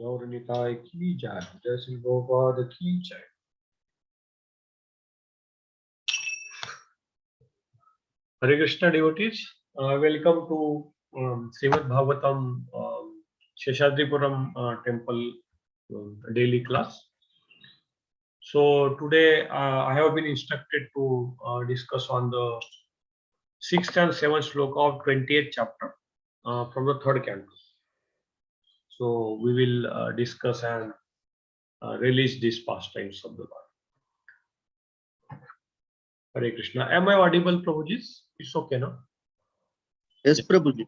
Gauranitai ki jai, Jai Sri Prabhupada ki jai. Hare Krishna devotees, welcome to Srimad Bhagavatam Seshadripuram temple daily class. So today I have been instructed to discuss on the 6th and 7th sloka of 20th chapter from the third canto. So we will discuss and release these pastimes of the Lord. Hare Krishna. Am I audible, Prabhuji? It's okay, no? Yes, Prabhuji.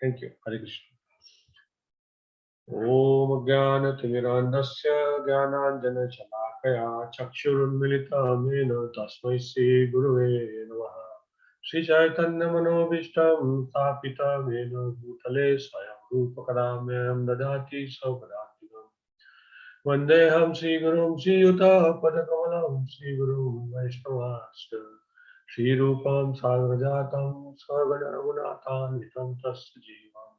Thank you. Hare Krishna. Om Jnanatimirandasya Jnananjana Chakshurunmilitam Yena Tasmai Sri Gurave Namaha. Sri Chaitanya Manobishtam Sthapitam Yena Bhutale Swayam Rupakadamyam Dadati Saukadatikam. Vandeham Sri Gurum Sri Yuta Padakamalam Sri Guru Vaishnavasya Sri Rupam Sarvajatam Sarvana Gunatan Vitam Tasya Jivam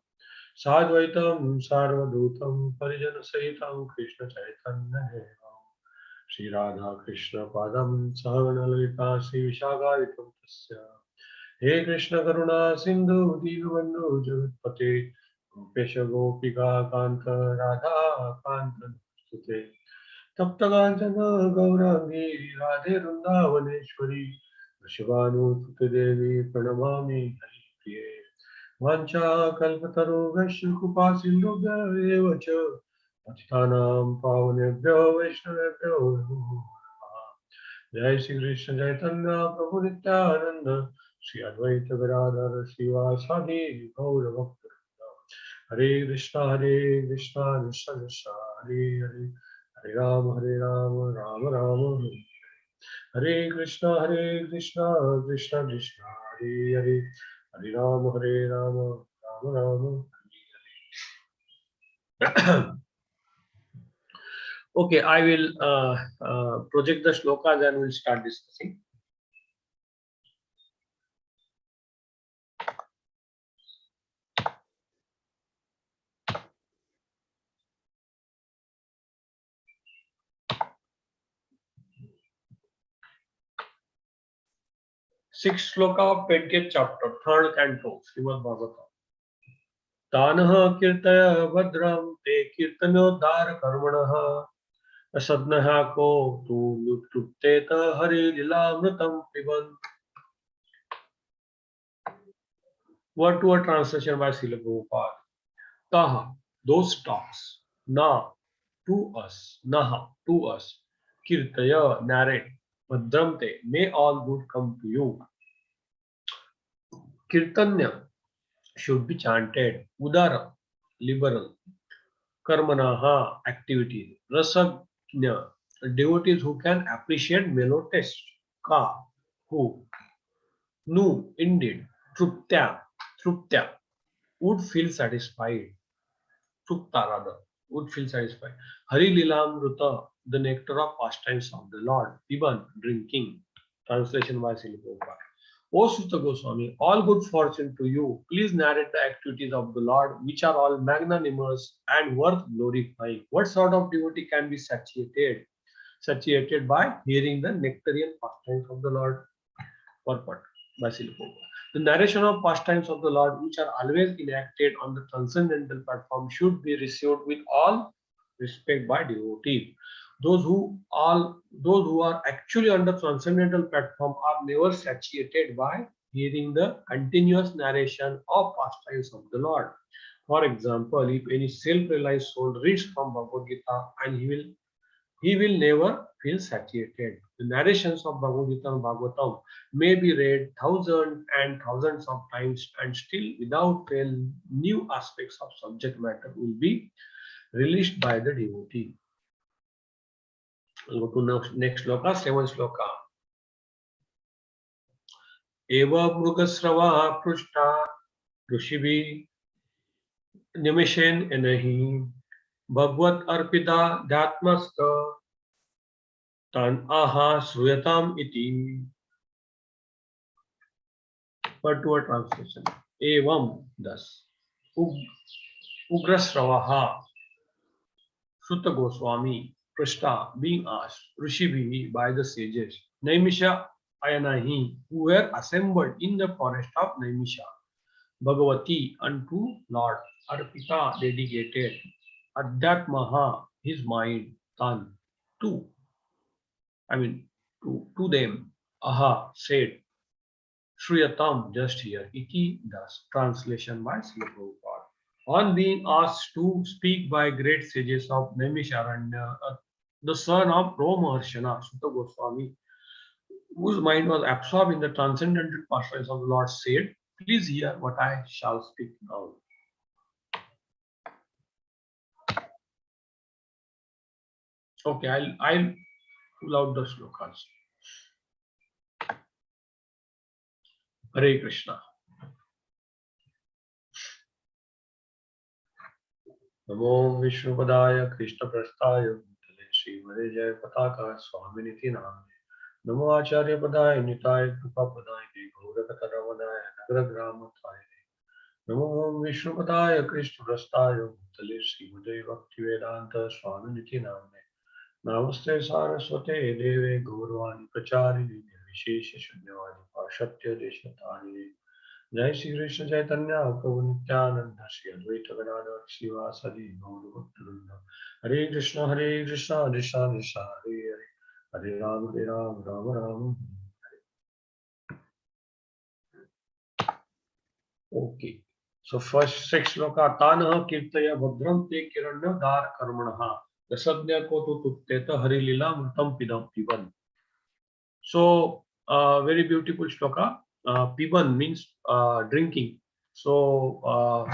Sadvaitam Sarvadutam Parijana Sahitam Krishna Chaitanya Devam Shri Radha Krishna Padam Sahagana Lalita Shri Vishagaritam Tasya He Krishna Karuna Sindhu Dinabandhu Jagatpate Gopesha Gopika Kanta Radha Kanta Sute Tapta Kanchana Gaurangi Radhe Vrindavaneshwari Vrishabhanu Sute Devi Pranamami Hari Priye Vancha Kalpatarugashya Kupa Sindhubhya Eva Cha Patitanam Pavanebhyo Vaishnavebhyo Namo Namaha. Jai Shri Krishna Chaitanya Prabhu Nityananda Shri Advaita Gadadhara Srivasadi Gaura Bhakta Hare Krishna Krishna Krishna Hare Hare Hare Rama Rama Rama Hare Krishna Krishna Krishna Hare Hare Hare Rama Rama Hare. Okay, I will project the shlokas and we'll start discussing. Sixth sloka of 20th chapter, third canto, Srimad Bhagavatam. Tanah kirtaya badram te kirtanodhar karmanah asadnaha ko tu nutteta hari lilamritam piban. Word to word translation by Srila Prabhupada. Taha, those talks. Na, to us. Naha, to us. Kirtaya, narrate. Bhadramte, may all good come to you. Kirtanya should be chanted. Udara, liberal. Karmanaha, activity. Rasagnya, devotees who can appreciate melodious. Ka, who. Nu, indeed. Truptya, truptya, would feel satisfied. Trupta rather, would feel satisfied. Hari Lilamruta, the nectar of pastimes of the Lord. Piban, drinking. Translation by Srila Prabhupada. O Sutta Goswami, all good fortune to you. Please narrate the activities of the Lord, which are all magnanimous and worth glorifying. What sort of devotee can be satiated? Satiated by hearing the nectarian pastimes of the Lord. Purport by Srila Prabhupada. The narration of pastimes of the Lord, which are always enacted on the transcendental platform, should be received with all respect by devotees. Those who are actually on the transcendental platform are never satiated by hearing the continuous narration of pastimes of the Lord. For example, if any self-realized soul reads from Bhagavad Gita, and he will never feel satiated. The narrations of Bhagavad Gita and Bhagavatam may be read thousands and thousands of times, and still without fail new aspects of subject matter will be released by the devotee. We'll go to next sloka, 7th sloka. Eva Mrugasrava Prushta Rushibi Nimishen Enahi Bhagvat Arpita Dhatmasta Tan Aha Sruyatam Iti. Word to word translation. Evam, thus. Ugrasravaha, Sutta Goswami, Prashta, being asked, Rishibhi by the sages, Naimisha Ayanahi, who were assembled in the forest of Naimisha, Bhagavati, unto Lord, Arpita, dedicated, Adhyatmaha, his mind, Tan, to, to them, Aha, said, Shriyatam, just here, iti, thus, translation by Srila Prabhupada. On being asked to speak by great sages of Naimisharanya, the son of Romaharshana, Sutta Goswami, whose mind was absorbed in the transcendental pastimes of the Lord, said, please hear what I shall speak now. Okay, I'll pull out the slokas. Hare Krishna. Namo Vishnupadaya Krishna Prastaya Shri Hare Jaya Pataka Swaminiti Namane. Namo Acharya Padaya Nitaya Krupa Padaya Gaurakata Ramadaya Nagra Grama Thaya. Namo Vishnupadaya Krishna Prastaya Shri Hare Bhakti Vedanta Swaminiti Namane. Namaste Saraswate Deve Gauravani Pracharini Vishesha Shunyavani Pashatya Deshatani. Jai Shri Krishna Chaitanya Prabhu Nityananda Shri Advaita Gadadhar Srivasadi Gaura Bhaktivinoda. Hare Krishna Krishna Krishna Hare Hare Hare Ram Ram Ram. Okay. So first 6 sloka. Tanah Kirtaya Bhadram Te Kiranya Dar Karmanaha. Dasagnya ko tu tutteta Hari Lila Mritam Pidam Piban. So very beautiful shloka. Piban means drinking. So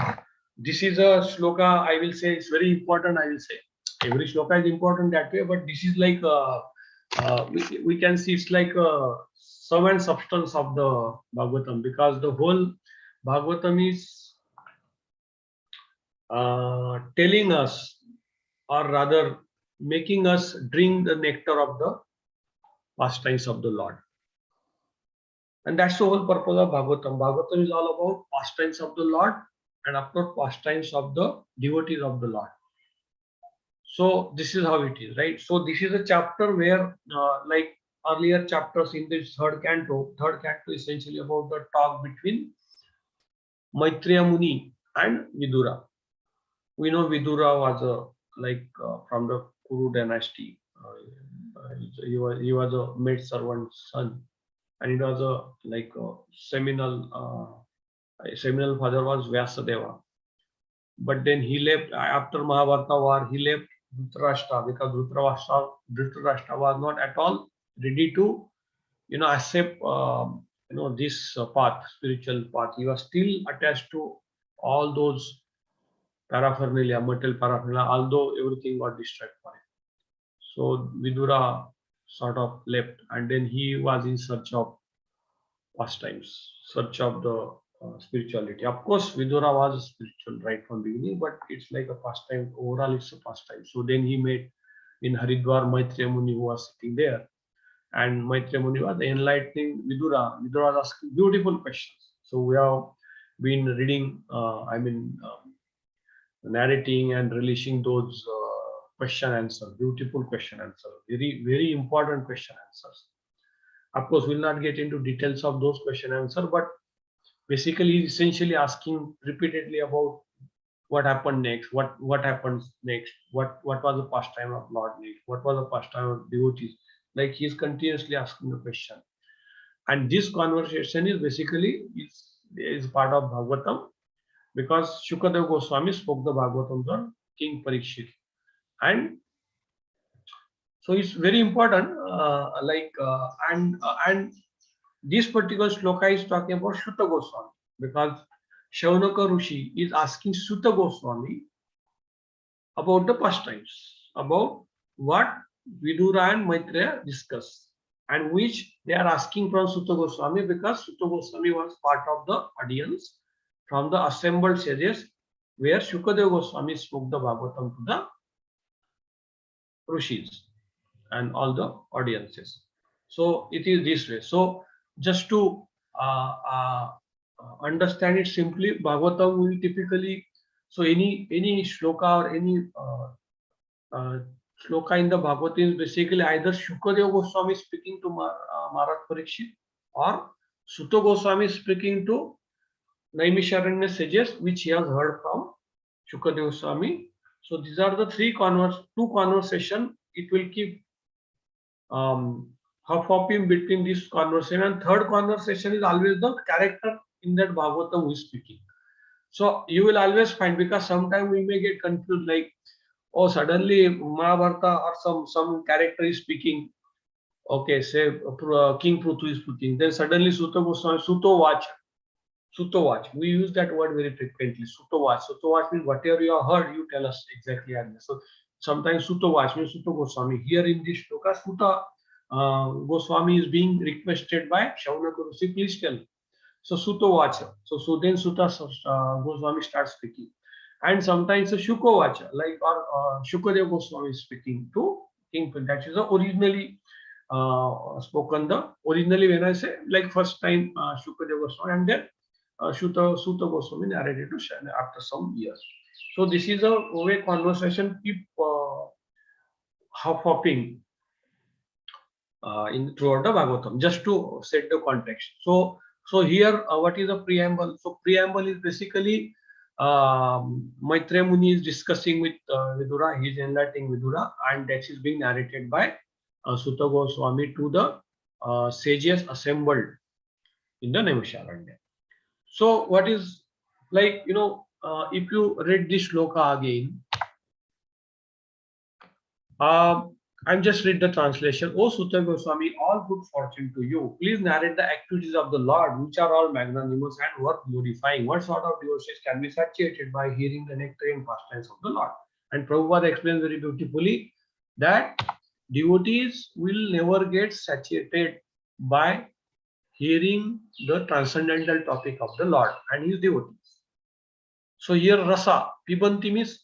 this is a shloka, I will say it's very important. I will say every shloka is important that way, but this is like we can see it's like a sum and substance of the Bhagavatam, because the whole Bhagavatam is telling us, or rather making us drink the nectar of the pastimes of the Lord. And that's the whole purpose of Bhagavatam. Bhagavatam is all about pastimes of the Lord, and of course pastimes of the devotees of the Lord. So this is how it is, right? So this is a chapter where, like earlier chapters in this third canto is essentially about the talk between Maitreya Muni and Vidura. We know Vidura was from the Kuru dynasty. He was a maid servant's son, and it was a seminal seminal father was Vyasadeva. But then he left after Mahabharata war. He left Dhritarashtra because Dhritarashtra was not at all ready to, accept, this path, spiritual path. He was still attached to all those paraphernalia, material paraphernalia, although everything got destroyed for him. So Vidura sort of left, and then he was in search of pastimes, search of the spirituality. Of course, Vidura was spiritual right from beginning, but it's like a pastime. Overall, it's a pastime. So then he met in Haridwar Maitreya Muni, who was sitting there, and Maitreya Muni was enlightening Vidura. Vidura was asking beautiful questions. So we have been reading, narrating and releasing those question answer, beautiful question answer, very very important question answers. Of course, we'll not get into details of those question answer, but basically essentially asking repeatedly about what happened next, what happens next, what was the pastime of Lord next, what was the pastime of devotees. Like he's continuously asking the question, and this conversation is basically is part of Bhagavatam, because Shukadeva Goswami spoke the Bhagavatam to King Parikshit, and so it's very important. And this particular shloka is talking about Shuta Goswami, because Shaunaka Rishi is asking Sutta Goswami about the pastimes, about what Vidura and Maitreya discuss, and which they are asking from Sutta Goswami, because Sutta Goswami was part of the audience from the assembled sages, where Shukadeva Goswami spoke the Bhagavatam to the Rishis and all the audiences. So it is this way. So just to understand it simply, Bhagavatam will typically, so any shloka or any shloka in the Bhagavatam is basically either Shukadeva Goswami speaking to Maharaj Parikshit, or Sutta Goswami speaking to Naimisharanya sages, which he has heard from Shukadeva Goswami. So these are the two conversation. It will keep hopping between this conversation, and third conversation is always the character in that Bhagavatam who is speaking. So you will always find, because sometimes we may get confused, like, oh, suddenly Mahabharata or some character is speaking. Okay, say King Prutu is speaking. Then suddenly Sutta Goswami, Sutta watch. We use that word very frequently. Sutta watch. Sutta watch means whatever you have heard, you tell us exactly. So sometimes Sutta watch means Sutta Goswami. Here in this shloka, Sutta Goswami is being requested by Shaunaka Rishi, please tell. So Sutta Vacha. So then Sutta Goswami starts speaking. And sometimes a Shuka Vacha, like or Shukadeva Goswami is speaking to King. That is the originally spoken. Originally, when I say, like, first time Shukadeva Goswami, and then Sutta Goswami narrated to Shana after some years. So this is a way conversation keep hopping in throughout the Bhagavatam, just to set the context. So here, what is the preamble? So preamble is basically Maitreya Muni is discussing with Vidura. He is enlightening Vidura, and that is being narrated by Sutta Goswami to the sages assembled in the Naimisharanya. So what is, like, if you read this shloka again, I'm just read the translation. O Sutta Goswami, all good fortune to you. Please narrate the activities of the Lord, which are all magnanimous and worth glorifying. What sort of devotions can be satiated by hearing the nectarian pastimes of the Lord? And Prabhupada explains very beautifully that devotees will never get satiated by hearing the transcendental topic of the Lord and his devotees. So here rasa, pibanti means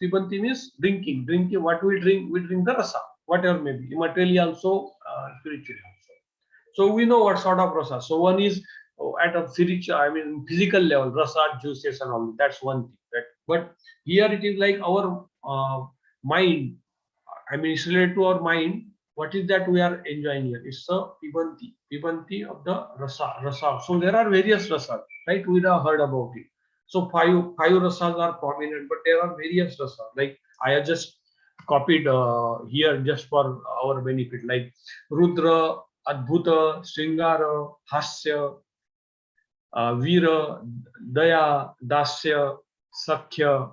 drinking. Drinking, what we drink? We drink the rasa, whatever may be, materially also, spiritually also. So we know what sort of rasa. So one is at a spiritual, physical level, rasa, juices and all. That's one thing. Right? But here it is like our mind. It's related to our mind. What is that we are enjoying here? It's a pibanti of the rasa. So there are various rasas, right? We have heard about it. So five rasas are prominent, but there are various rasas. Like I have just copied here just for our benefit, like Rudra, Adbhuta, Sringara, Hasya, Vira, Daya, Dasya, Sakhya,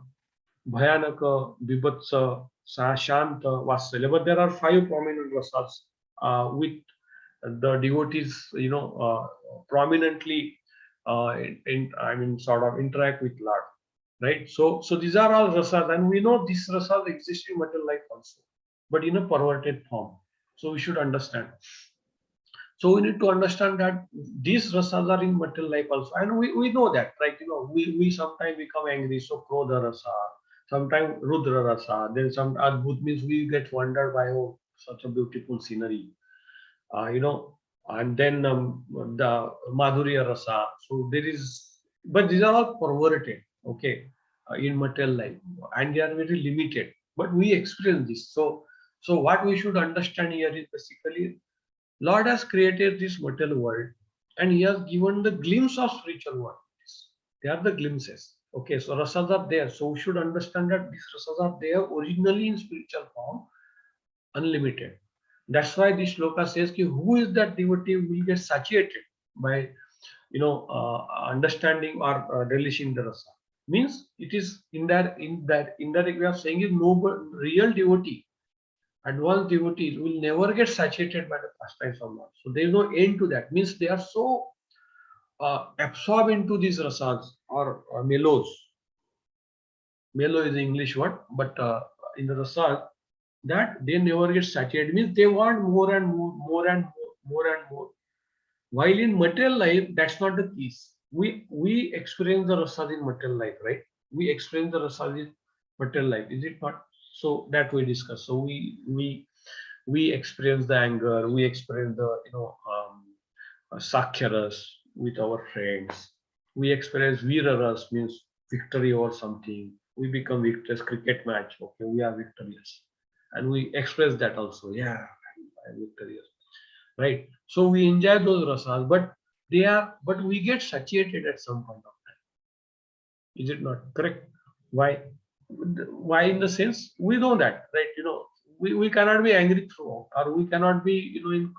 Bhayanaka, Vibhatsa, Shanta, Vatsalya. But there are 5 prominent rasas with the devotees, prominently I mean, sort of interact with Lord, right? So these are all rasas, and we know these rasas exist in material life also, but in a perverted form. So we should understand. So we need to understand that these rasas are in material life also, and we know that, right? We sometimes become angry, so Krodha rasa, sometimes Rudra rasa, then some Adbhut means we get wondered by, oh, such a beautiful scenery, you know, and then the Madhurya rasa. So there is, but these are all perverted, okay, in material life, and they are very limited. But we experience this. So what we should understand here is basically Lord has created this material world, and He has given the glimpse of spiritual world. They are the glimpses. Okay, so rasas are there. So we should understand that these rasas are there originally in spiritual form, unlimited. That's why this shloka says, ki, who is that devotee who will get satiated by understanding or relishing the rasa. Means it is indirect way of saying is no real devotee, advanced devotees will never get saturated by the pastimes of Lord. So there is no end to that. Means they are so absorbed into these rasas or melos. Melo is the English word, but in the rasas, that they never get saturated. Means they want more and more, more and more, more and more. While in material life, that's not the case. We experience the rasas in material life, right? We experience the rasas in material life, is it not? So that we discuss. So we experience the anger, we experience the sakhyaras with our friends. We experience viraras, means victory over something. We become victorious. Cricket match, okay, we are victorious, and we express that also. Yeah, I'm victorious, right? So we enjoy those rasas, but we get satiated at some point of time. Is it not correct? Why? Why in the sense we know that, right? We cannot be angry throughout, or we cannot be in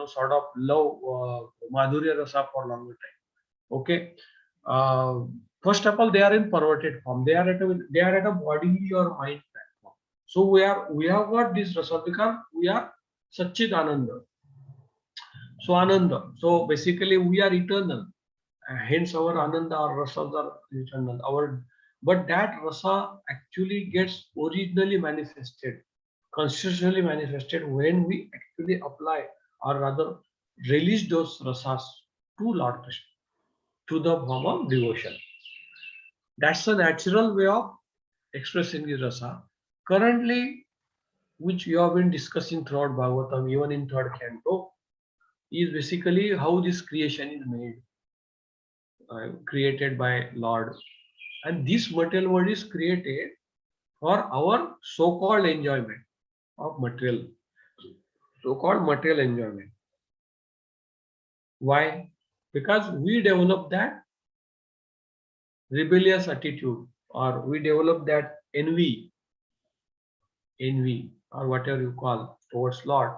sort of love madhurya rasa for longer time. Okay. uh, First of all, they are in perverted form. They are at a bodily or mind platform. So we have got this rasa because we are Satchid Ananda. So Ananda. So basically we are eternal. Hence our Ananda or rasas are eternal. But that rasa actually gets originally manifested, consciously manifested when we actually apply, or rather release those rasas to Lord Krishna, to the form of devotion. That's a natural way of expressing the rasa. Currently, which we have been discussing throughout Bhagavatam, even in third canto, is basically how this creation is made, created by Lord. And this material world is created for our so-called enjoyment of material, so-called material enjoyment. Why? Because we develop that rebellious attitude, or we develop that envy, or whatever you call, towards Lord,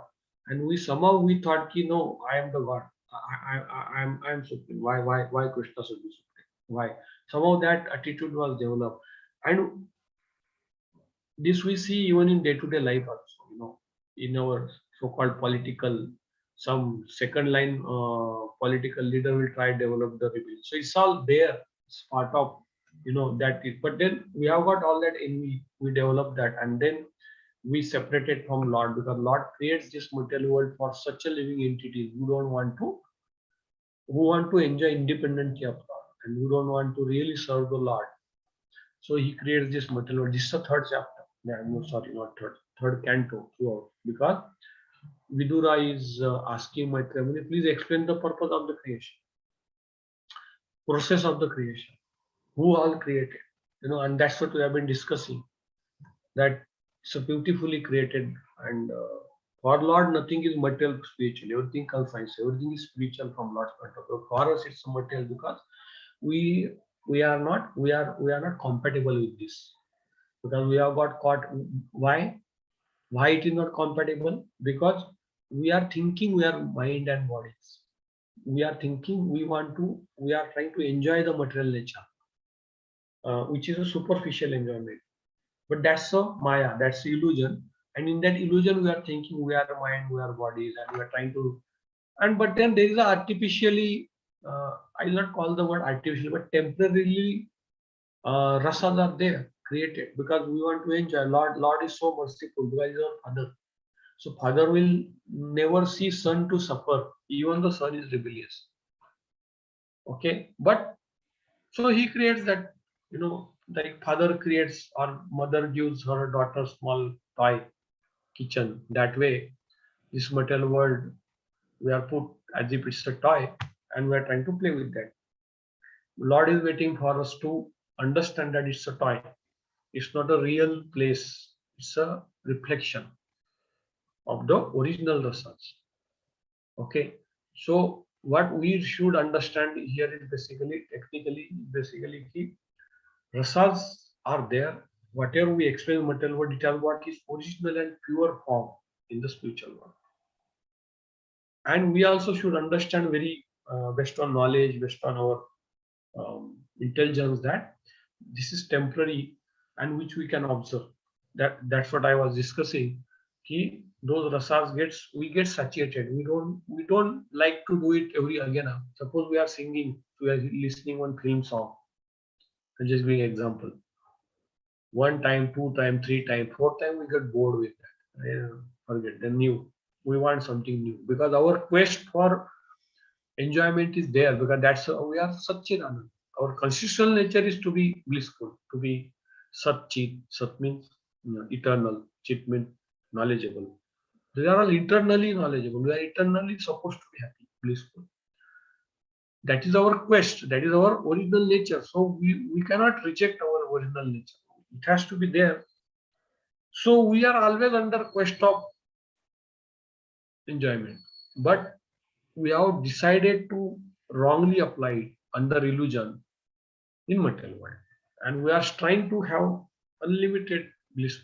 and we thought, no, I am the God. I am supreme. Why Krishna should be supreme? Why? Somehow that attitude was developed, and this we see even in day-to-day life also. In our so-called political, some second line political leader will try to develop the rebellion. So it's all there. It's part of that is. But then we have got all that envy. We develop that, and then we separate it from Lord, because Lord creates this material world for such a living entity who want to enjoy independently of Lord, and who don't want to really serve the Lord. So He creates this material world. This is the third chapter. No, sorry, not third canto throughout, because Vidura is asking Maitreya, please explain the purpose of the creation, process of the creation, who all created, and that's what we have been discussing. That so beautifully created, and for Lord, nothing is material, spiritual. Everything confines. Everything is spiritual from Lord's point of view. For us, it's material because we we are not compatible with this, because we have got caught. Why it is not compatible? Because we are thinking we are mind and bodies. we are thinking we are trying to enjoy the material nature, which is a superficial enjoyment. But that's a Maya, that's illusion. And in that illusion, we are thinking we are mind, we are bodies, and we are trying to. And but then there is a artificially, I will not call the word artificial, but temporarily rasas are there created because we want to enjoy. Lord is so merciful because He is our Father. So Father will never see Son to suffer, even the Son is rebellious. Okay, but so He creates that, like father creates or mother gives her daughter small toy kitchen. That way, this material world we are put as if it's a toy, and we are trying to play with that. Lord is waiting for us to understand that it's a toy. It's not a real place. It's a reflection of the original rasas. Okay. So what we should understand here is basically key. Rasas are there. Whatever we explain in material world, it has what is original and pure form in the spiritual world. And we also should understand very based on knowledge, based on our intelligence, that this is temporary and which we can observe. That's what I was discussing. Ki those rasas we get saturated. We don't like to do it every again. Suppose we are singing, we are listening one film song. I'm just giving an example. One time, two time, three time, fourth time, we get bored with that. Forget the new. We want something new because our quest for enjoyment is there, because that's we are Satchidanand. Our constitutional nature is to be blissful, to be Satchit. Sat means eternal. Chit means knowledgeable. They are all internally knowledgeable. We are eternally supposed to be happy, blissful. That is our quest. That is our original nature. So we cannot reject our original nature. It has to be there. So we are always under quest of enjoyment. But we have decided to wrongly apply it under illusion in material world. And we are trying to have unlimited bliss.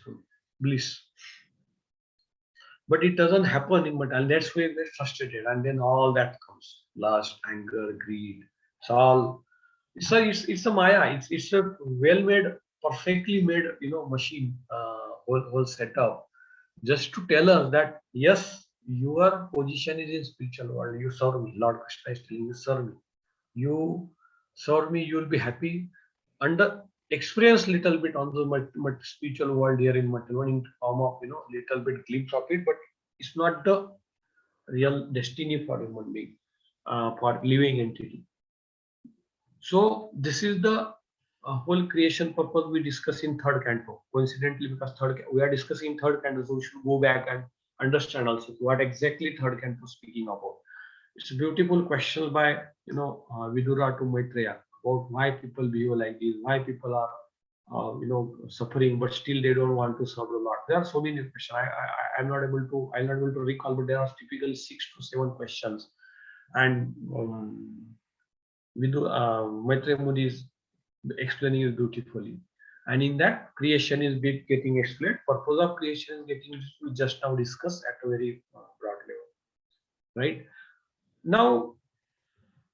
But it doesn't happen in material. And that's where we get frustrated. And then all that comes. Lust, anger, greed. It's all it's a Maya. It's a well-made, perfectly made, machine, whole setup, just to tell us that yes, your position is in spiritual world. You serve me. Lord Krishna is telling you, serve me. You serve me, you will be happy. Under experience little bit on the spiritual world here in material in form of little bit glimpse of it, but it's not the real destiny for human being, for living entity. So this is the whole creation purpose we discuss in third canto. Coincidentally, because we are discussing third canto, so we should go back and understand also what exactly third canto is speaking about. It's a beautiful question by Vidura to Maitreya about why people behave like this, why people are suffering, but still they don't want to serve the Lord. There are so many questions. I'm not able to recall, but there are typically 6 to 7 questions, and Maitreya Muni is explaining it beautifully. And in that, creation is getting explained. Purpose of creation is getting just now discussed at a very broad level, right? Now,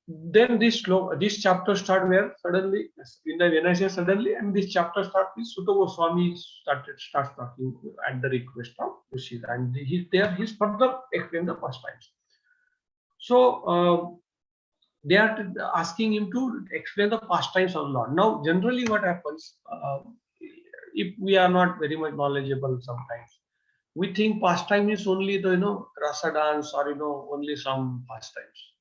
then this chapter start where suddenly, when I say suddenly, and this chapter start with Sutta Goswami starts talking at the request of Rishi, and he's further explain the pastimes. So they are asking him to explain the pastimes of Lord. Now, generally, what happens if we are not very much knowledgeable, sometimes we think pastime is only the rasa dance or only some pastimes.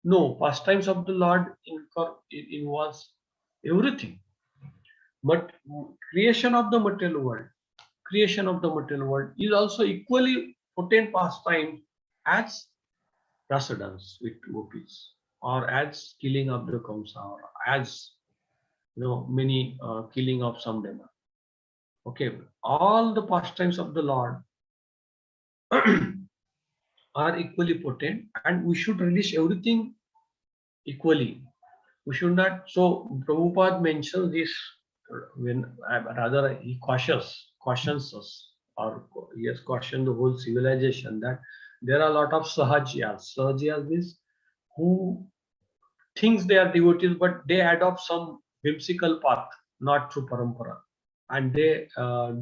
No, pastimes of the Lord involves everything. But creation of the material world is also equally potent pastime as rasa dance with gopis, or as killing of the Kamsa, or as many killing of some demon. Okay, all the pastimes of the Lord are equally potent, and we should release everything equally. We should not. So Prabhupada mentions this when rather he cautions us, or he has cautioned the whole civilization that there are a lot of sahajyas. Sahajyas means who thinks they are devotees, but they adopt some whimsical path, not through parampara, and they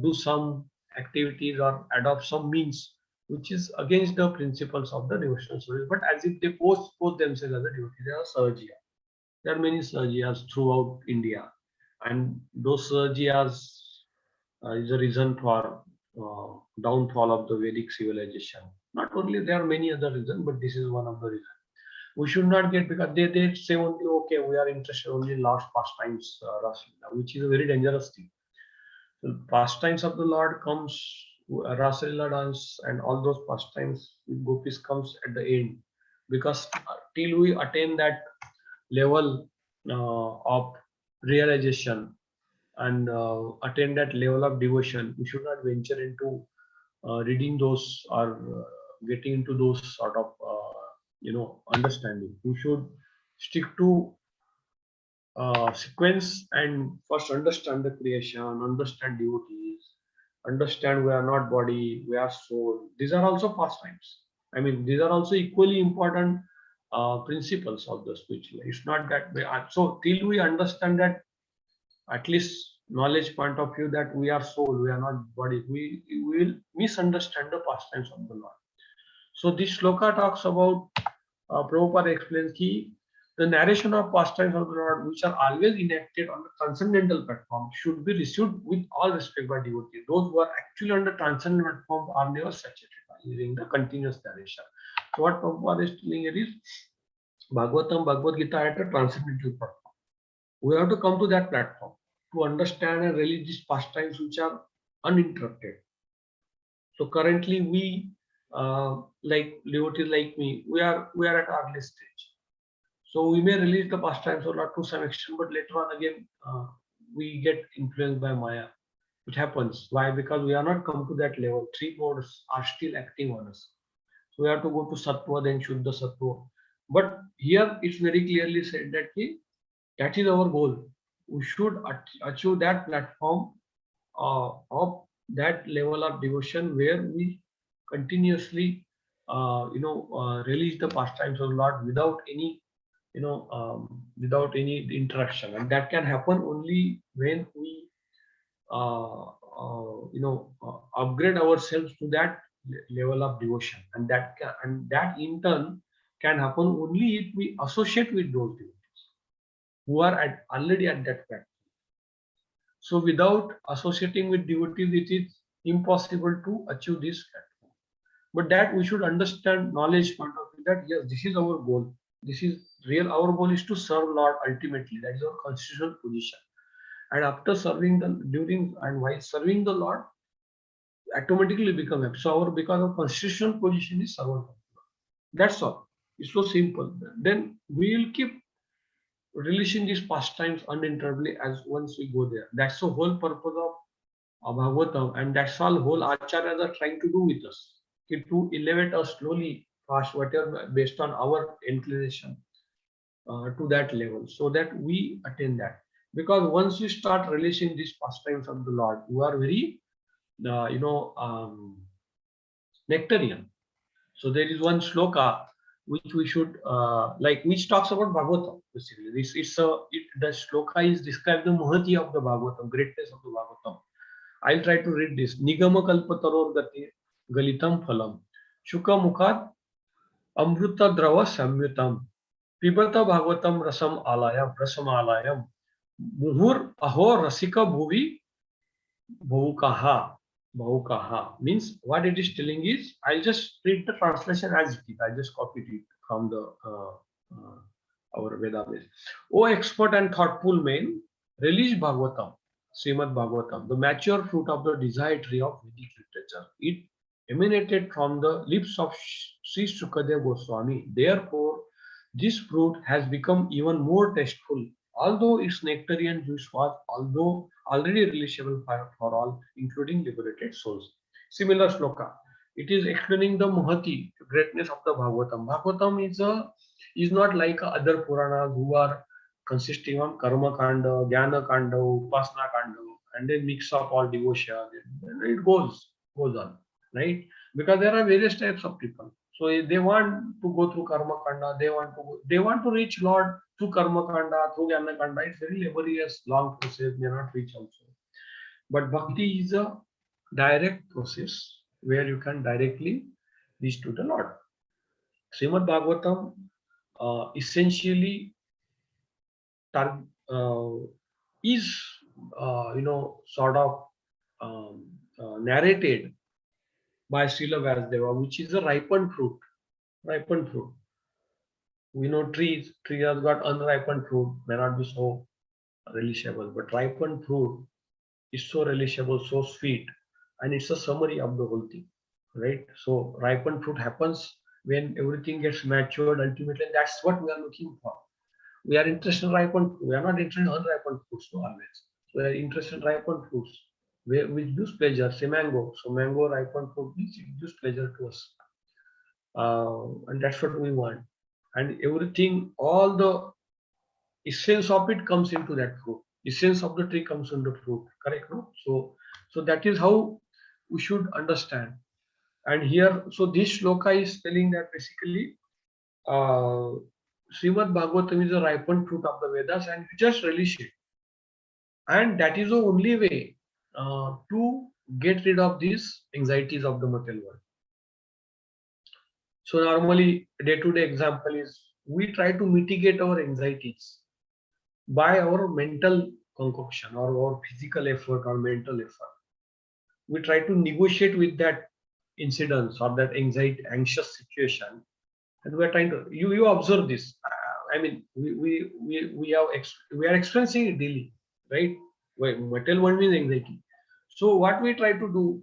do some activities or adopt some means which is against the principles of the devotional service, but as if they pose themselves as a devotee. They are Sahajiya. There are many Sahajiyas throughout India, and those Sahajiyas is a reason for downfall of the Vedic civilization. Not only there are many other reasons, but this is one of the reasons. We should not get, because they say only, okay, we are interested only in Lord's pastimes, Rasalila, which is a very dangerous thing. So pastimes of the Lord comes, Rasalila dance and all those pastimes with gopis comes at the end, because till we attain that level of realization and attain that level of devotion, we should not venture into reading those or getting into those sort of understanding. We should stick to sequence and first understand the creation, understand devotees, understand we are not body, we are soul. These are also pastimes. I mean, these are also equally important principles of the spiritual. It's not that way. So till we understand that, at least knowledge point of view, that we are soul, we are not body, we will misunderstand the pastimes of the Lord. So this shloka talks about, Prabhupada explains ki the narration of pastimes of the Lord, which are always enacted on the transcendental platform, should be received with all respect by devotees. Those who are actually on the transcendental platform are never saturated by hearing the continuous narration. So what Prabhupada is telling here is, Bhagavatam, Bhagavad Gita are at a transcendental platform. We have to come to that platform to understand and relieve these pastimes which are uninterrupted. So currently we, like devotees like me, we are at early stage. So we may release the pastimes or not to some extent, but later on again we get influenced by Maya. It happens. Why? Because we are not come to that level. Three modes are still acting on us. So we have to go to Sattva, then Shuddha Sattva. But here it's very clearly said that that is our goal. We should achieve that platform of that level of devotion where we continuously release the pastimes of the Lord without any without any interaction, and that can happen only when we upgrade ourselves to that level of devotion, and that in turn can happen only if we associate with those devotees who are already at that platform. So without associating with devotees, it is impossible to achieve this platform. But that we should understand knowledge point of view, that yes, this is our goal. This is real. Our goal is to serve Lord ultimately. That is our constitutional position. And after serving during and while serving the Lord, automatically become happy. So because our constitutional position is servant. That's all. It's so simple. Then we will keep releasing these pastimes uninterruptedly as once we go there. That's the whole purpose of Bhagavatam, and that's all whole acharyas are trying to do with us, to elevate us slowly, fast, whatever, based on our inclination to that level, so that we attain that. Because once we start releasing these pastimes of the Lord, we are very, nectarian. So there is one shloka which we should which talks about Bhagavatam. Basically, the shloka is described the mahati of the Bhagavatam, greatness of the Bhagavatam. I'll try to read this. Nigama kalpataror gati galitam phalam shuka mukhat amruta drava samyutam pibata bhagavatam rasam alayam muhur aho rasika bhuvi bhukaha. Bhukaha means, what it is telling is, I'll just read the translation as it is. I just copied it from the our Veda base. O expert and thoughtful men, release Bhagavatam, Srimad Bhagavatam, the mature fruit of the desired tree of Vedic literature. It emanated from the lips of Sri Sukadeva Goswami. Therefore, this fruit has become even more tasteful, although its nectarian juice was already relishable for all, including liberated souls. Similar shloka. It is explaining the mahati, greatness of the Bhagavatam. Bhagavatam is not like other Puranas who are consisting of Karma Kanda, Jnana Kanda, Upasana Kanda, and then mix up all devotion. And it goes on, right? Because there are various types of people. So they want to go through karma kanda, they want to reach Lord through karma kanda, through jnana kanda. It's very laborious, long process, may not reach also. But bhakti is a direct process where you can directly reach to the Lord. Srimad Bhagavatam essentially uh, is sort of narrated by Srila Vyasdeva, which is a ripened fruit. Ripened fruit. We know tree has got unripened fruit, may not be so relishable, but ripened fruit is so relishable, so sweet, and it's a summary of the whole thing, right? So ripened fruit happens when everything gets matured ultimately, and that's what we are looking for. We are interested in ripened fruit. We are not interested in unripened fruits always. So we are interested in ripened fruits, which gives pleasure. Say mango. So mango ripened fruit gives pleasure to us, and that's what we want. And everything, all the essence of it comes into that fruit. Essence of the tree comes in the fruit. Correct, no? So that is how we should understand. And here, so this shloka is telling that basically, uh, Srimad Bhagavatam is a ripened fruit of the Vedas, and you just relish it. And that is the only way to get rid of these anxieties of the material world. So normally, day-to-day example is we try to mitigate our anxieties by our mental concoction or our physical effort or mental effort. We try to negotiate with that incidence or that anxious situation, and we are trying to. You observe this. I mean, we are experiencing it daily, right? Material world means anxiety. So what we try to do,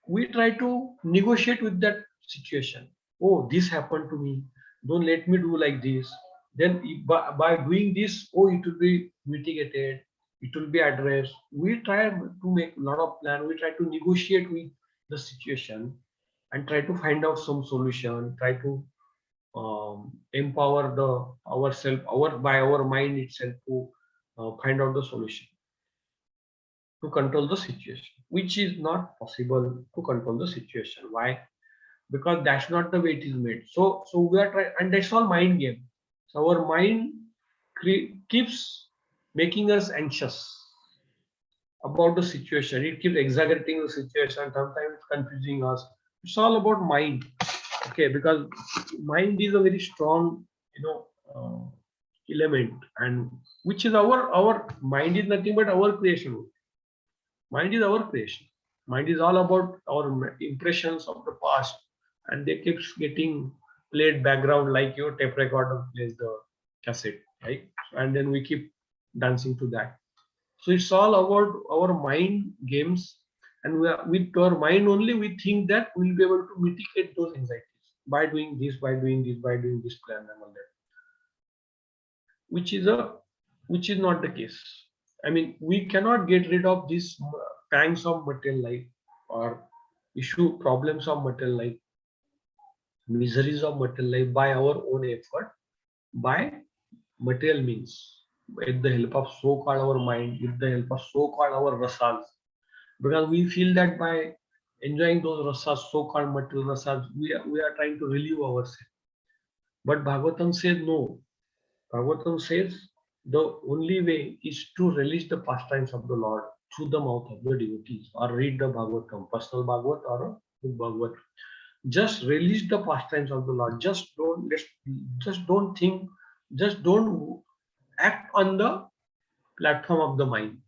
we try to negotiate with that situation. Oh, this happened to me. Don't let me do like this. Then by doing this, oh, it will be mitigated. It will be addressed. We try to make a lot of plan. We try to negotiate with the situation and try to find out some solution. Try to empower the ourself, by our mind itself to find out the solution to control the situation, which is not possible to control the situation. Why? Because that's not the way it is made. So we are trying, and that's all mind game. So our mind keeps making us anxious about the situation. It keeps exaggerating the situation. Sometimes it's confusing us. It's all about mind. Okay, because mind is a very strong, element, and which is our mind is nothing but our creation. Mind is our creation. Mind is all about our impressions of the past, and they keeps getting played background like your tape recorder plays the cassette, right? And then we keep dancing to that. So it's all about our mind games, and with our mind only we think that we'll be able to mitigate those anxieties by doing this, by doing this, by doing this plan and all that, which is not the case. I mean, we cannot get rid of these pangs of material life or problems of material life, miseries of material life by our own effort, by material means, with the help of so-called our mind, with the help of so-called our rasas, because we feel that by enjoying those rasas, so-called material rasas, we are trying to relieve ourselves. But Bhagavatam says no. Bhagavatam says the only way is to relish the pastimes of the Lord through the mouth of the devotees, or read the Bhagavatam, personal Bhagavat or a book Bhagavat. Just relish the pastimes of the Lord. Just don't think, just don't act on the platform of the mind.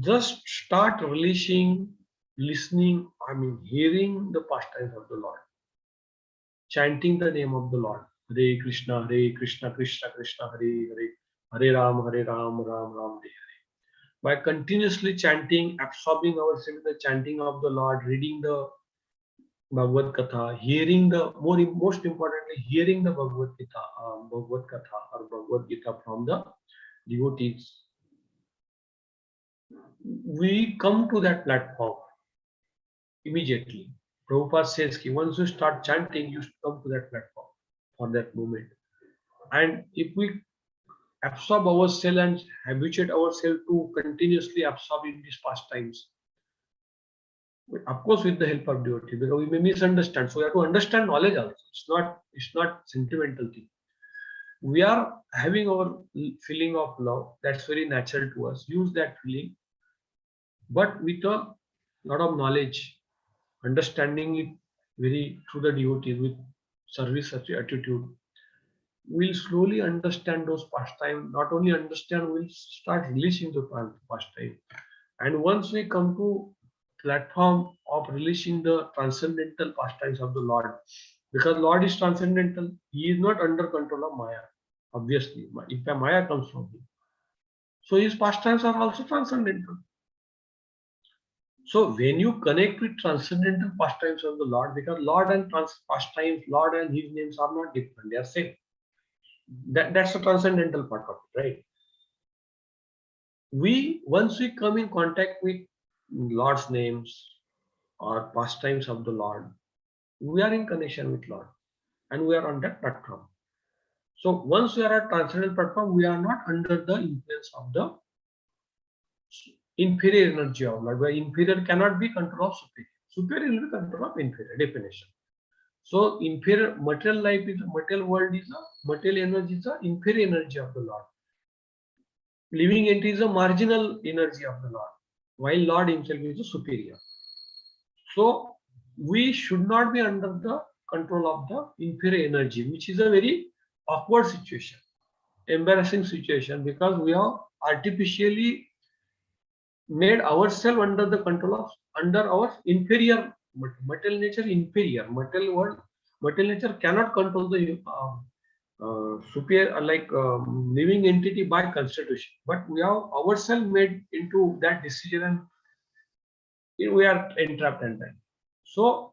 Just start relishing, listening, hearing the pastimes of the Lord, chanting the name of the Lord. Hare Krishna, Krishna Krishna, Hare Hare, Hare Ram, Ram Ram, Hare Hare. By continuously chanting, absorbing ourselves in the chanting of the Lord, reading the Bhagavad Katha, hearing the most importantly, hearing the Bhagavad Gita, Bhagavad Katha or Bhagavad Gita from the devotees, we come to that platform immediately. Prabhupada says, once you start chanting, you come to that platform for that moment. And if we absorb ourselves and habituate ourselves to continuously absorb in these pastimes, Of course, with the help of devotee, because we may misunderstand. So we have to understand knowledge also. It's not sentimental thing. We are having our feeling of love. That's very natural to us. Use that feeling, but with a lot of knowledge, understanding it very through the devotees with service attitude. We'll slowly understand those pastime. Not only understand, we'll start releasing the pastime. And once we come to platform of releasing the transcendental pastimes of the Lord, because Lord is transcendental, He is not under control of Maya. Obviously, if the Maya comes from Him, so His pastimes are also transcendental. So when you connect with transcendental pastimes of the Lord, because Lord and pastimes, Lord and His names are not different; they are same. That's the transcendental part of it, right? Once we come in contact with Lord's names or pastimes of the Lord, we are in connection with Lord, and we are on that platform. So once we are at transcendental platform, we are not under the influence of the inferior energy of Lord. Where inferior cannot be control of superior. Superior will be control of inferior. Definition. So inferior material life is material world is a material energy is a inferior energy of the Lord. Living entity is a marginal energy of the Lord, while Lord Himself is a superior. So we should not be under the control of the inferior energy, which is a very awkward situation, embarrassing situation, because we have artificially made ourselves under the control of under our inferior material nature. Inferior material world, material nature cannot control the superior living entity by constitution, but we have ourselves made into that decision, and we are entrapped in that. So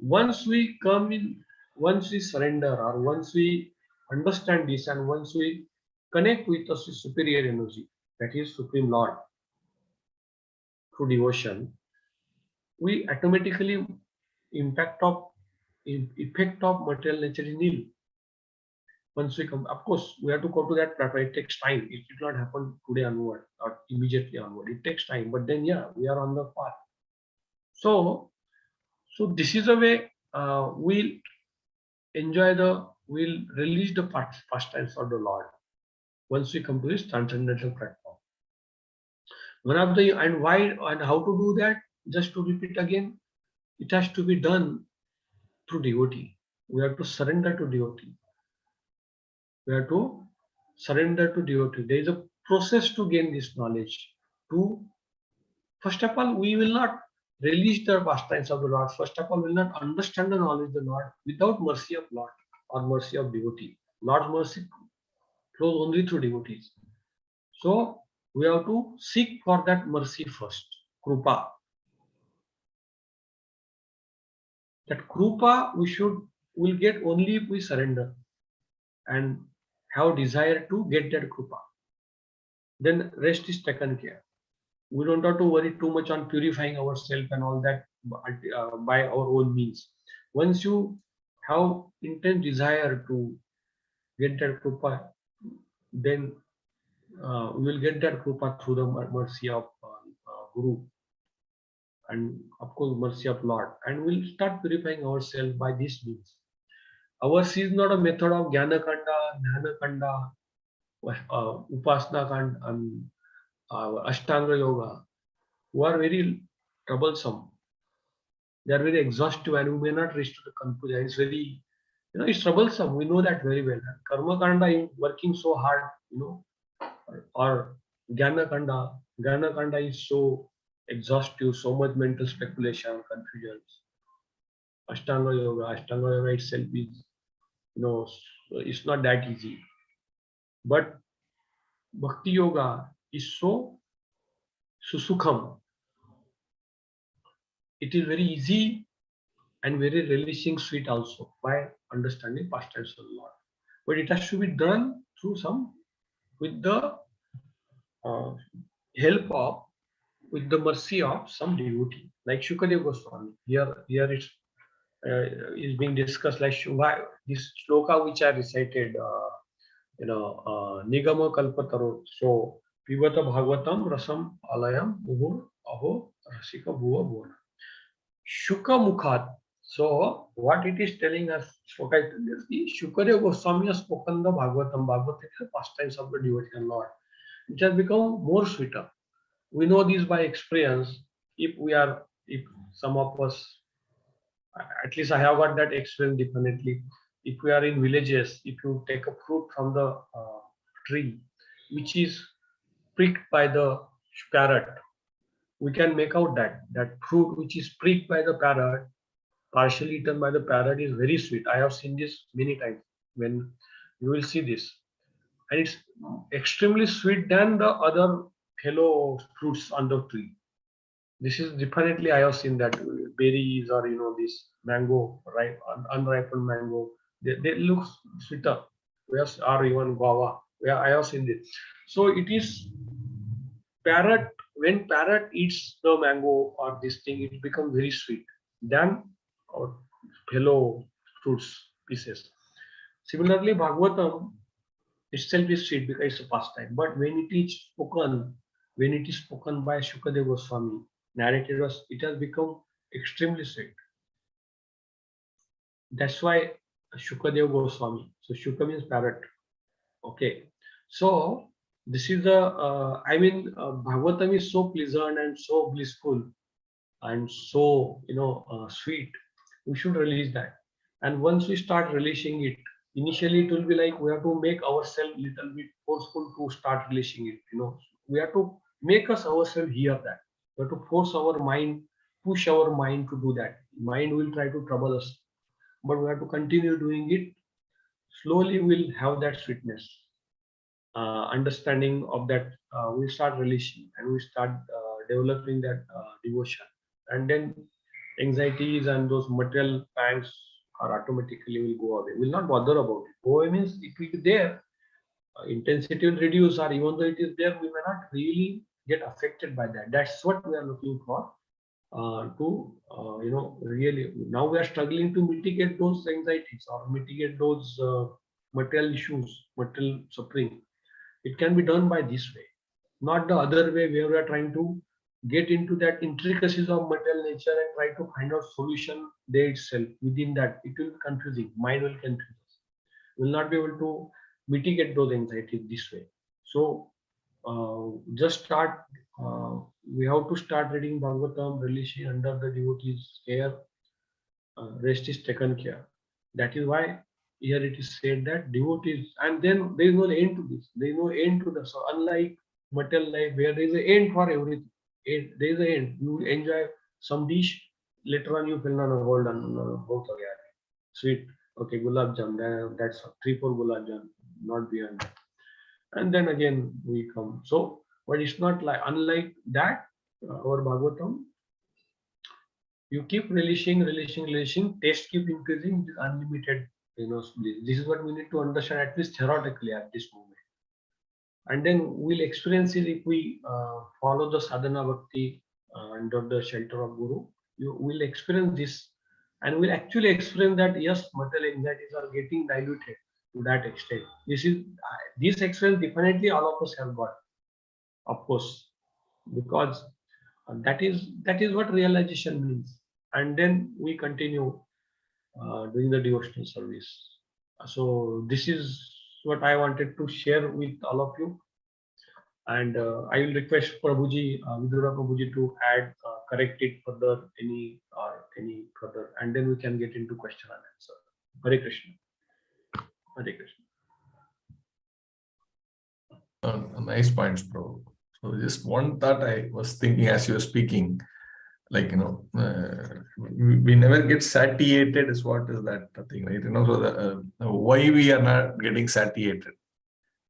once we come in, once we surrender, or once we understand this, and once we connect with the superior energy, that is Supreme Lord, through devotion, we automatically effect of material nature is nil. Once we come, of course, we have to go to that platform. It takes time. It did not happen today onward or immediately onward. It takes time, but then yeah, we are on the path. So this is a way we'll release the pastimes of the Lord once we come to this transcendental platform. One of the and why and how to do that? Just to repeat again, it has to be done through devotee. We have to surrender to devotee. We have to surrender to devotee. There is a process to gain this knowledge. First of all, we will not release the pastimes of the Lord. First of all, we will not understand the knowledge of the Lord without mercy of Lord or mercy of devotee. Lord's mercy flows only through devotees. So we have to seek for that mercy first, krupa. That krupa will get only if we surrender and have desire to get that krupa. Then rest is taken care. We don't have to worry too much on purifying ourselves and all that by our own means. Once you have intense desire to get that krupa, then we will get that krupa through the mercy of Guru, and of course mercy of Lord, and we'll start purifying ourselves by this means. Ours is not a method of Jnana Kanda, Jnana Kanda, Upasana Kanda, and Ashtanga Yoga, who are very troublesome. They are very exhaustive, and we may not reach to the conclusion. It's very, it's troublesome. We know that very well. Karma Kanda is working so hard, or Jnana Kanda is so exhaustive, so much mental speculation, confusion. Ashtanga Yoga itself is, it's not that easy. But Bhakti Yoga is so susukham. It is very easy and very relishing sweet also by understanding pastimes of the Lord. But it has to be done with the help of, with the mercy of some devotee, like Shukadeva Goswami. Here is being discussed like why this shloka which I recited, Nigama Kalpataro. So Pivata Bhagavatam Rasam Alayam Ubur Aho Rasika Bhuva Bhona. Shuka Mukhat. So what it is telling us, Shukadeva Goswami has spoken the Bhagavatam. Bhagavatam is the pastimes of the devotional Lord, which has become more sweeter. We know this by experience. If some of us, at least I have got that experience definitely. If we are in villages, if you take a fruit from the tree, which is pricked by the parrot, we can make out that fruit which is pricked by the parrot, partially eaten by the parrot, is very sweet. I have seen this many times. When you will see this, and it's extremely sweet than the other fellow fruits on the tree. This is definitely I have seen that berries, or this mango, ripe unripened mango, they look sweeter. Yes, or even guava. Yeah, I have seen this. So it is parrot, when parrot eats the mango or this thing, it becomes very sweet than our fellow fruits pieces. Similarly, Bhagavatam itself is sweet because it's a pastime. But when it is spoken by Shukadeva Goswami, narrated us, it has become extremely sweet. That's why Shukadeva Goswami. So Shuka means parrot. Okay. So this is the Bhagavatam is so pleasant and so blissful and so sweet. We should release that. And once we start releasing it, initially it will be like we have to make ourselves little bit forceful to start releasing it. We have to make us ourselves hear that. We have to force our mind, push our mind to do that. Mind will try to trouble us, but we have to continue doing it. Slowly we'll have that sweetness, understanding of that. We start releasing and we start developing that devotion, and then anxieties and those material pangs are automatically will go away. We'll not bother about it. Go away means it will be there. Intensity will reduce, or even though it is there, we may not really get affected by that. That's what we are looking for. Really, now we are struggling to mitigate those anxieties or mitigate those material issues, material suffering. It can be done by this way, not the other way where we are trying to get into that intricacies of material nature and try to find out solution there itself. Within that, it will be confusing. Mind will confuse us. We will not be able to mitigate those anxieties this way. So just start. We have to start reading Bhagavatam, releasing under the devotees' care. Rest is taken care. That is why here it is said that devotees, and then there is no end to this. There is no end to this. So unlike material life, where there is an end for everything, there is an end. You enjoy some dish, later on you feel no, hold on, both are sweet. Okay, gulab jam. That's 3-4 gulab jam, not beyond that. And then again we come. So, but it's not like unlike that. Our Bhagavatam, you keep releasing, taste keep increasing, it is unlimited. This is what we need to understand, at least theoretically at this moment. And then we'll experience it if we follow the sadhana bhakti under the shelter of Guru. You will experience this, and we'll actually experience that yes, material anxieties are getting diluted to that extent. This experience definitely all of us have got, of course, because that is what realization means. And then we continue doing the devotional service. So this is what I wanted to share with all of you. And I will request Prabhuji, Vidura Prabhuji, to add, correct it further, any further, and then we can get into question and answer. Hare Krishna. Hare Krishna. Nice points, bro. So just one thought I was thinking as you were speaking, like, we never get satiated is what is that thing, right? So why we are not getting satiated?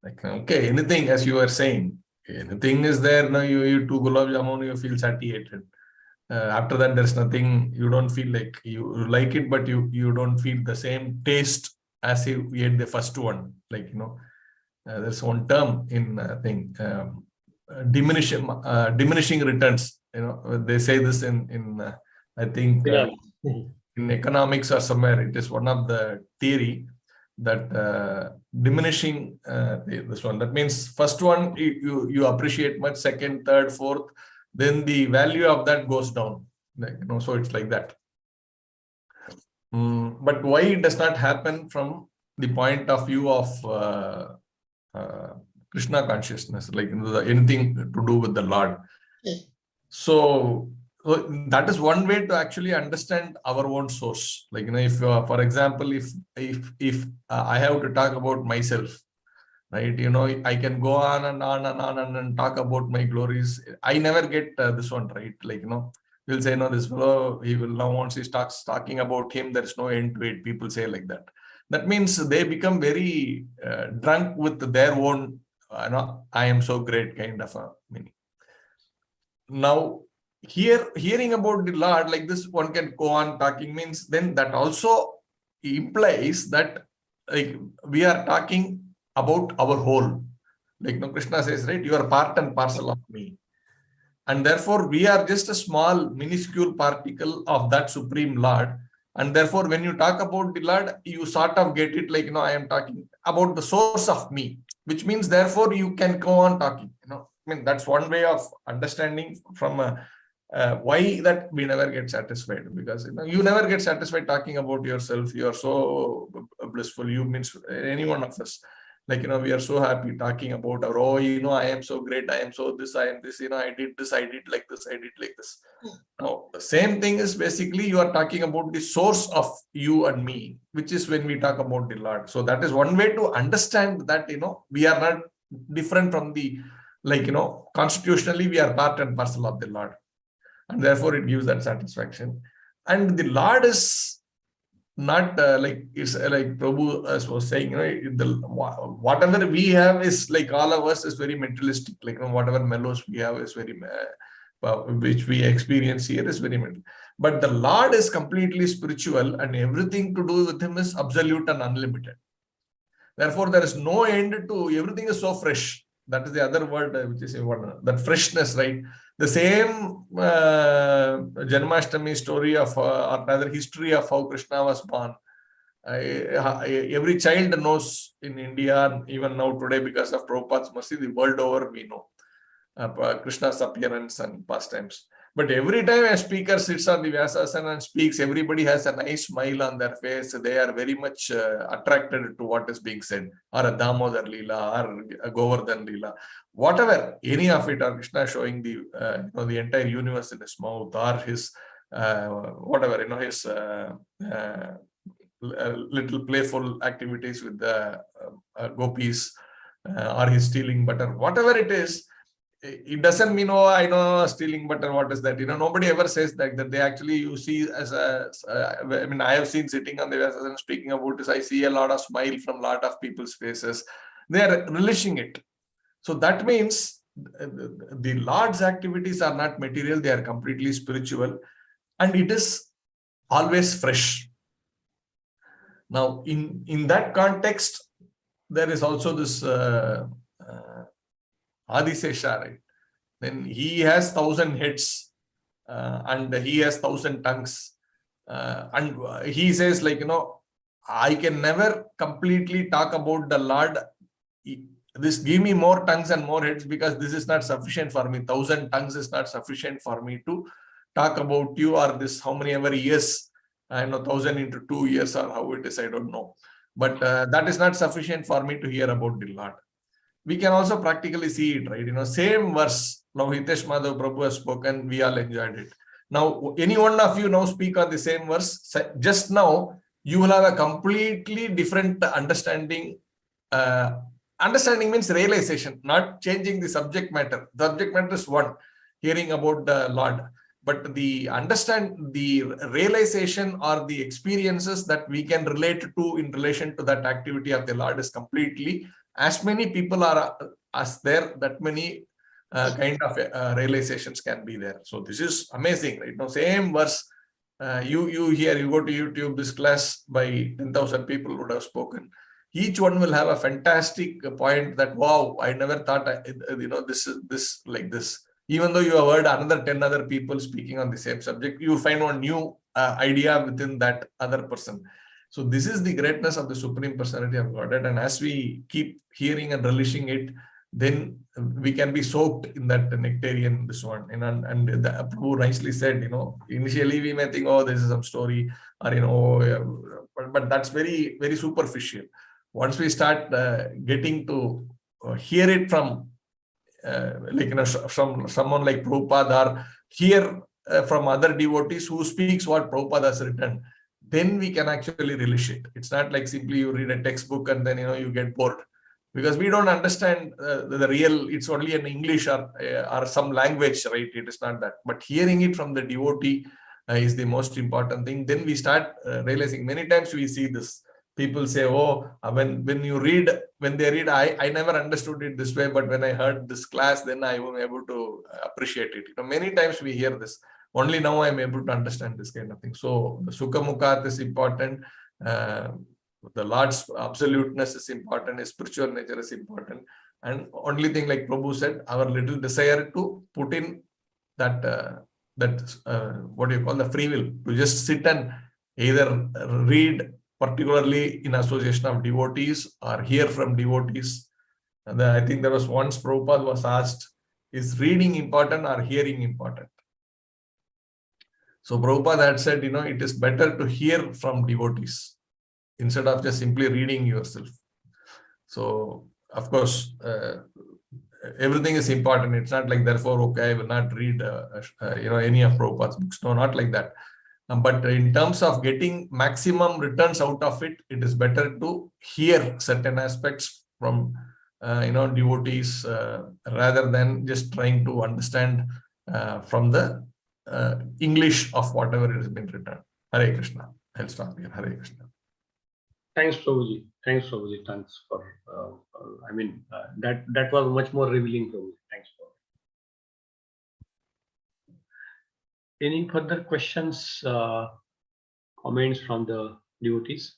Like, okay, anything, as you were saying, anything is there, now you eat 2 gulab jamun, you feel satiated. After that, there's nothing, you don't feel like you like it, but you don't feel the same taste as you ate the first one. Like, there's one term in diminishing returns. They say this in I think in economics or somewhere. It is one of the theory that diminishing this one. That means first one you appreciate much, second, third, fourth, then the value of that goes down. So it's like that. But why it does not happen from the point of view of Krishna consciousness, like anything to do with the Lord? So that is one way to actually understand our own source. Like, if for example, if I have to talk about myself, right? I can go on and on and on and talk about my glories. I never get this one, right? Like, we'll say, no, this fellow, he will now, once he starts talking about him, there is no end to it. People say like that. That means they become very drunk with their own, I am so great kind of a meaning. Now, hearing about the Lord like this, one can go on talking, means then that also implies that, like, we are talking about our whole. Like, Krishna says, right, you are part and parcel of me. And therefore, we are just a small, minuscule particle of that Supreme Lord. And therefore, when you talk about the Lord, you sort of get it like, I am talking about the source of me, which means, therefore, you can go on talking. That's one way of understanding from why that we never get satisfied, because you never get satisfied talking about yourself. You are so blissful. You means any one of us. Like, we are so happy talking about our, I am so great, I am so this, I am this, I did this, I did like this, I did like this. Now, the same thing is basically you are talking about the source of you and me, which is when we talk about the Lord. So that is one way to understand that, we are not different from the, like, constitutionally, we are part and parcel of the Lord. And therefore, it gives that satisfaction. And the Lord is not like, it's like Prabhu was saying, whatever we have is like, all of us is very materialistic. Like, whatever mellows we have is very, which we experience here is very mental. But the Lord is completely spiritual, and everything to do with him is absolute and unlimited. Therefore, there is no end to, everything is so fresh. That is the other word, which is that freshness, right? The same Janmashtami story of, or rather history of how Krishna was born. Every child knows in India, even now today, because of Prabhupada's mercy, the world over we know Krishna's appearance and pastimes. But every time a speaker sits on the Vyasasana and speaks, everybody has a nice smile on their face. They are very much attracted to what is being said, or a Damodar Leela, or a Govardhan Leela, whatever, any of it, or Krishna showing the the entire universe in his mouth, or his whatever, his little playful activities with the gopis, or his stealing butter, whatever it is. It doesn't mean, I know stealing butter, what is that? Nobody ever says that they actually, you see as a, I have seen sitting on the Vyasasana and speaking about this, I see a lot of smile from a lot of people's faces. They are relishing it. So that means the Lord's activities are not material, they are completely spiritual, and it is always fresh. Now, in that context, there is also this Adisesha, right? Then he has 1,000 heads and he has 1,000 tongues. And he says, like, I can never completely talk about the Lord. This give me more tongues and more heads, because this is not sufficient for me. 1,000 tongues is not sufficient for me to talk about you, or this how many ever years, 1,000 into 2 years, or how it is, I don't know. But that is not sufficient for me to hear about the Lord. We can also practically see it, right? Same verse. Now Hitesh Madhava Prabhu has spoken, we all enjoyed it. Now, any one of you now speak on the same verse, just now, you will have a completely different understanding. Understanding means realization, not changing the subject matter. The subject matter is one, hearing about the Lord. But the realization or the experiences that we can relate to in relation to that activity of the Lord is completely, as many people are as there, that many kind of realizations can be there. So this is amazing, right? Same verse, you hear, you go to YouTube, this class by 10,000 people would have spoken. Each one will have a fantastic point that, wow, I never thought, this like this. Even though you have heard another 10 other people speaking on the same subject, you find one new idea within that other person. So this is the greatness of the Supreme Personality of Godhead. And as we keep hearing and relishing it, then we can be soaked in that nectarian this one. And the Prabhu nicely said, initially we may think, oh, this is some story, or but that's very, very superficial. Once we start getting to hear it from someone like Prabhupada, or hear from other devotees who speaks what Prabhupada has written, then we can actually relish it. It's not like simply you read a textbook and then you get bored, because we don't understand the real. It's only in English or some language, right? It is not that. But hearing it from the devotee is the most important thing. Then we start realizing. Many times we see this. People say, oh, when they read, I never understood it this way, but when I heard this class, then I was able to appreciate it. Many times we hear this. Only now I'm able to understand this kind of thing. So the Sukha Mukhat is important. The Lord's absoluteness is important. His spiritual nature is important. And only thing, like Prabhu said, our little desire to put in that what do you call, the free will, to just sit and either read, particularly in association of devotees, or hear from devotees. And I think there was once Prabhupada was asked, is reading important or hearing important? So Prabhupada had said, it is better to hear from devotees instead of just simply reading yourself. So, of course, everything is important. It's not like, therefore, okay, I will not read, any of Prabhupada's books. No, not like that. But in terms of getting maximum returns out of it, it is better to hear certain aspects from, devotees rather than just trying to understand from the English of whatever it has been written. Hare Krishna. I'll stop here. Hare Krishna. Thanks, Prabhuji. Thanks for that was much more revealing, Prabhuji. Thanks for. Any further questions, comments from the devotees?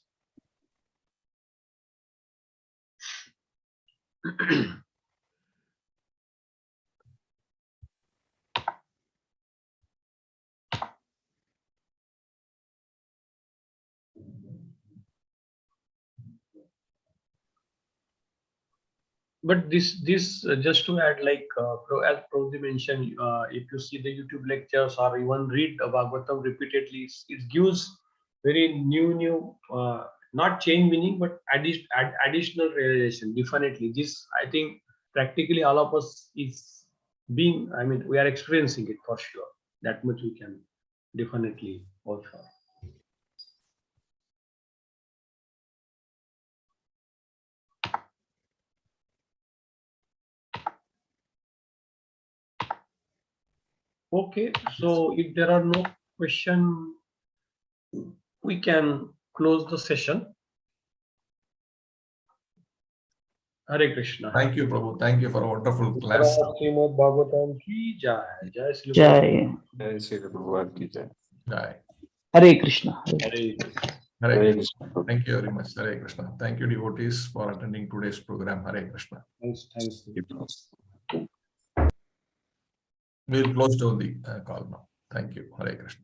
But this just to add, like as Prabhuji mentioned, if you see the YouTube lectures or even read Bhagavatam repeatedly, it gives very new, not change meaning, but additional realization. Definitely, this I think practically all of us is being. We are experiencing it for sure. That much we can definitely for sure. Okay, so if there are no questions, we can close the session. Hare Krishna. Thank you, Prabhu. Thank you for a wonderful class. Srimad Bhagavatam ki jai. Jai Sri Jai. Jai Sri Prabhupada ki jai. Jai. Hare Krishna. Hare Krishna. Hare Krishna. Thank you very much. Hare Krishna. Thank you, devotees, for attending today's program. Hare Krishna. Thanks. We'll close down the call now. Thank you. Hare Krishna.